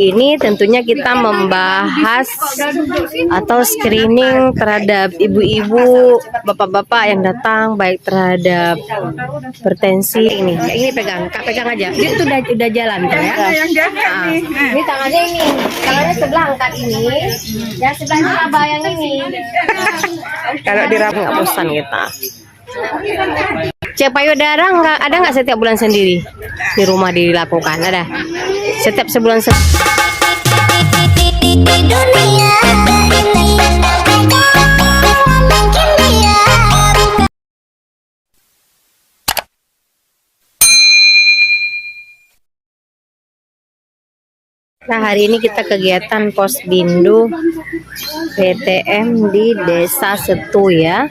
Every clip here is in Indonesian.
Ini tentunya kita membahas atau screening terhadap ibu-ibu, bapak-bapak yang datang baik terhadap hipertensi ini. Ini pegang, Kak pegang aja. Dia itu udah jalan tuh ya. Ini tangannya ini, tangannya sebelah angkat ini, yang sebelahnya abah yang ini. Kalau diraba nggak bosan kita. Cek payudara ada nggak setiap bulan sendiri di rumah dilakukan? Ada. Setiap sebulan Nah, hari ini kita kegiatan Posbindu PTM di Desa Setu ya.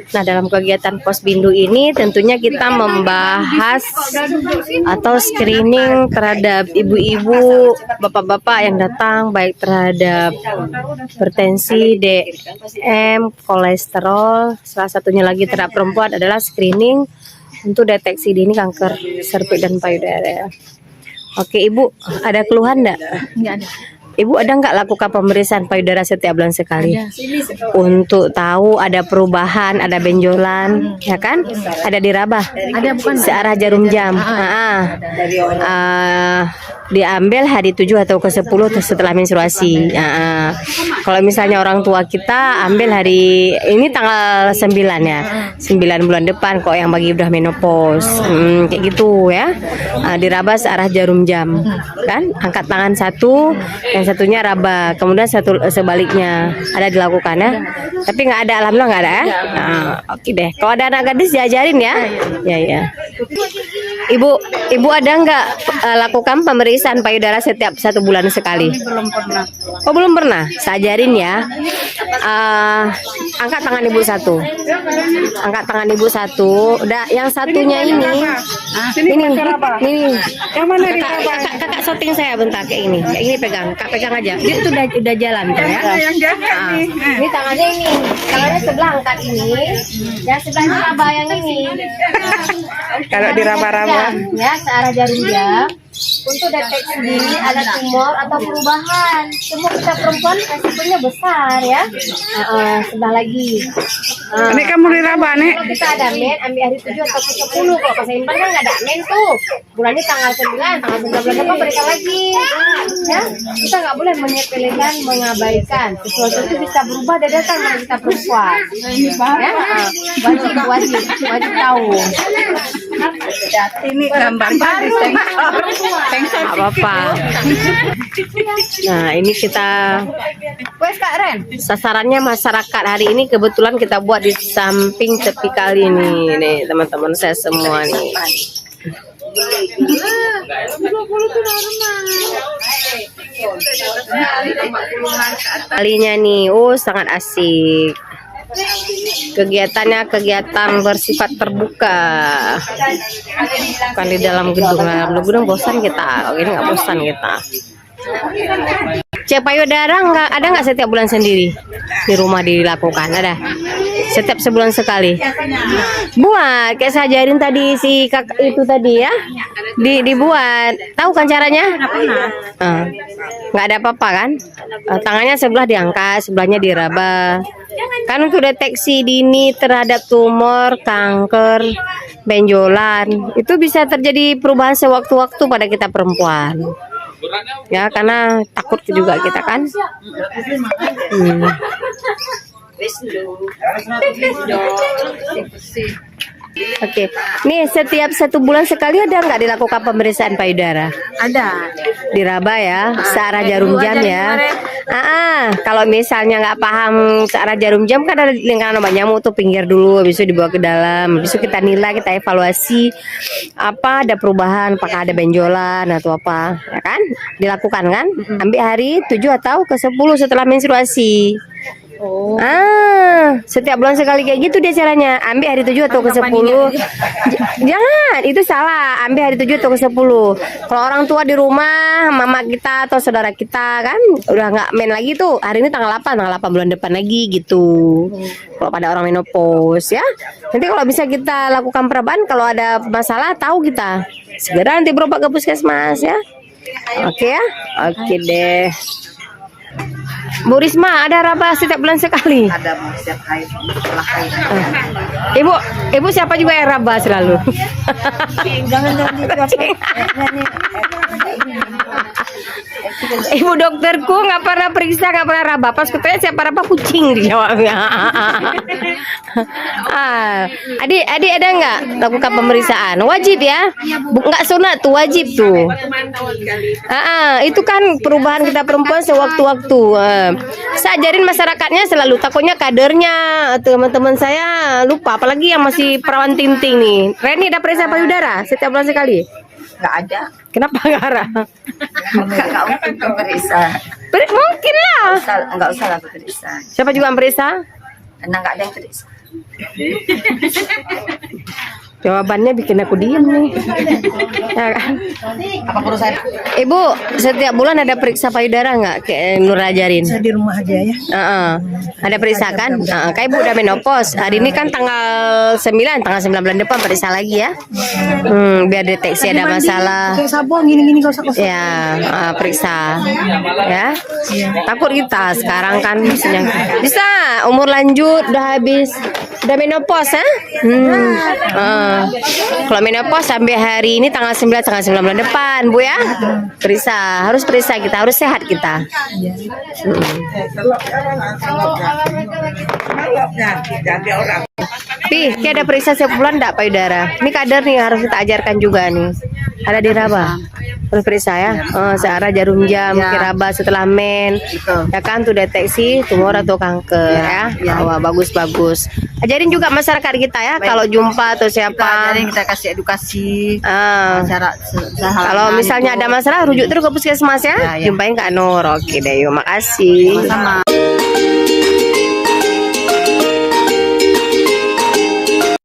Nah, dalam kegiatan Posbindu ini tentunya kita membahas atau screening terhadap ibu-ibu, bapak-bapak yang datang baik terhadap hipertensi, DM, kolesterol. Salah satunya lagi terhadap perempuan adalah screening untuk deteksi dini kanker serviks dan payudara. Oke, Ibu, ada keluhan enggak? Enggak ada. Ibu ada nggak lakukan pemeriksaan payudara setiap bulan sekali? Ada. Untuk tahu ada perubahan, ada benjolan, ya kan? Ada diraba? Ada, bukan? Searah jarum jam. Diambil hari 7 atau ke-10 setelah menstruasi. Kalau misalnya orang tua kita ambil hari ini tanggal 9 ya. 9 bulan depan kok yang bagi udah menopause. Kayak gitu ya. Diraba searah jarum jam. Kan? Angkat tangan satu, yang satunya raba, kemudian satu sebaliknya ada dilakukan ya. Tapi nggak ada, alhamdulillah nggak ada ya. Oke deh. Kalau ada anak gadis diajarin ya. Ya. Ibu ada nggak lakukan pemeriksaan payudara setiap 1 bulan sekali? Belum pernah. Oh belum pernah. Saya ajarin ya. Angkat tangan ibu satu. Angkat tangan ibu satu. Udah yang satunya ini. Ini. Yang mana Kakak shooting saya bentar kayak ini. Kayak ini pegang. Kak pegang aja. Dia itu udah jalan tuh ya. Ini tangannya ini. Tangannya sebelah angkat ini. Yang sebelahnya abah yang ini. Kalau diraba-raba Ya, searah jarum jam. Untuk deteksi dini ada tumor atau perubahan. Semua kita perempuan resikonya besar ya. Sebelah lagi. ini kamu diraba nih. Kalau kita ada men, ambil hari 7 atau ke-10. Kalau pas Impan kan nggak ada men tuh. Bulannya tanggal 9 bulan depan berikan lagi. Ya, kita nggak boleh menyepelekan, mengabaikan. Sesuatu itu bisa berubah dan datang kalau kita perempuan. Ya, wajib tahu. Ini gambarnya di sensor. Nggak apa-apa. Nah, ini kita sasarannya masyarakat hari ini kebetulan kita buat di samping tepi kali nih teman-teman saya semua nih. Kalinya nih, sangat asik. Kegiatannya kegiatan bersifat terbuka, bukan di dalam gedung. Dalam gedung bosan kita, ini nggak bosan kita. Cek payudara ada nggak setiap bulan sendiri di rumah dilakukan? Ada. Setiap sebulan sekali. Buat kayak saya ajarin tadi si kakak itu tadi ya. Dibuat. Tahu kan caranya? Nggak ada apa-apa kan? Tangannya sebelah diangkat, sebelahnya diraba. Kan untuk deteksi dini terhadap tumor, kanker, benjolan, itu bisa terjadi perubahan sewaktu-waktu pada kita perempuan. Ya, karena takut juga kita kan. Oke, nih setiap 1 bulan sekali ada nggak dilakukan pemeriksaan payudara? Ada. Diraba ya, searah jarum jam ya. Kalau misalnya nggak paham searah jarum jam kan ada lingkaran obat nyamuk tuh, pinggir dulu, habis itu dibawa ke dalam, habis itu kita nilai, kita evaluasi apa ada perubahan, apakah ada benjolan atau apa, ya kan? Dilakukan kan? Ambil hari 7 atau ke-10 setelah menstruasi. Setiap bulan sekali kayak gitu dia caranya. Ambil hari 7 atau ke-10. Jangan, itu salah. Ambil hari 7 atau ke-10. Kalau orang tua di rumah, mama kita atau saudara kita kan udah nggak main lagi tuh. Hari ini tanggal 8 bulan depan lagi gitu. Kalau pada orang menopause ya. Nanti kalau bisa kita lakukan perabaan, kalau ada masalah tahu kita. Segera nanti berobat ke puskesmas ya. Oke ya? Oke deh. Bu Risma, ada raba setiap bulan sekali? Ada mau setiap haid, setelah haid. Ibu siapa juga yang raba selalu? Jangan nanti Ibu dokterku nggak pernah periksa, nggak pernah raba. Pas kutanya siapa raba, kucing dijawabnya. Adik ada nggak lakukan pemeriksaan? Wajib ya? Nggak sunat tuh, wajib tuh. Itu kan perubahan kita perempuan sewaktu-waktu. Saya ajarin masyarakatnya selalu, takutnya kadernya teman-teman saya lupa, apalagi yang masih perawan tinting nih. Reni ada periksa payudara setiap bulan sekali? Nggak ada. Kenapa nggak ada? Nggak untuk periksa. Mungkin lah. Nggak usah lah periksa. Siapa juga yang periksa? Karena nggak ada yang periksa. Jawabannya bikin aku diem nih. Ya kan? Apa perlu saya? Ibu, setiap bulan ada periksa payudara nggak? Kayak Nur ajarin. saya di rumah aja ya. Ada periksa kan? Kayak ibu udah menopause. Hari ini kan tanggal 9 bulan depan periksa lagi ya. Biar deteksi ada masalah. Kayak sabun gini-gini gak usah kosong. Ya, periksa. Ya. Takut kita sekarang kan bisa umur lanjut udah habis. Udah menopause ya? Kalau menopause sampai hari ini tanggal 9 bulan depan, Bu ya. Periksa, harus periksa kita, harus sehat kita. Kayak ada periksa setiap bulan enggak payudara? Ini kader nih harus kita ajarkan juga nih. Ada di raba. Harus periksa ya. Searah jarum jam, raba setelah men. Ya kan tuh deteksi tumor atau kanker ya. Wah, bagus. Ajarin juga masyarakat kita ya, kalau jumpa atau siapa. Jadi kita kasih edukasi. Cara kalau misalnya ada masalah rujuk terus ke puskesmas ya. Jumpain Kak Nur. Oke deh, yuk makasih. Sama.